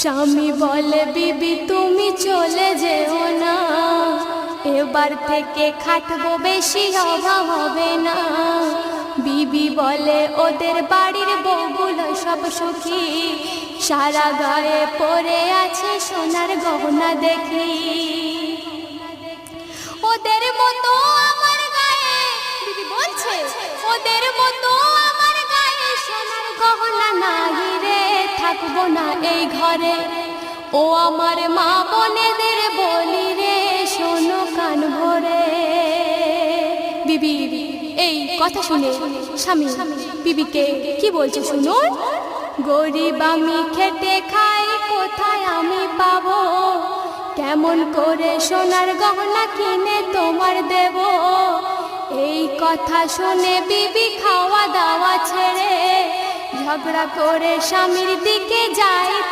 স্বামী বলে বিবি তুমি চলে যেও না, এবার থেকে খাটবো বেশি অভাব হবে না। বিবি বলে ওদের বাড়ির বউগুলো সব সুখী, সারা গায়ে পরে আছে সোনার গহনা দেখি। ওদের মতো আমার গায়ে, বিবি বলছে ওদের মতো আমার গায়ে সোনার গহনা নাই রে, থাকবো না এই ঘরে। ও আমার মা বোনেদের বলি রে, শোনো কান ভরে। বিবি এই কথা শুনে স্বামী বিবিকে কি বলছে শুনুন। গরিব আমি খেটে খাই, কোথায় আমি পাবো, কেমন করে সোনার গহনা কিনে তোমার দেব। এই কথা শুনে বিবি খাওয়া দাওয়া ছেড়ে ঝগড়া করে স্বামীর দিকে যাইতে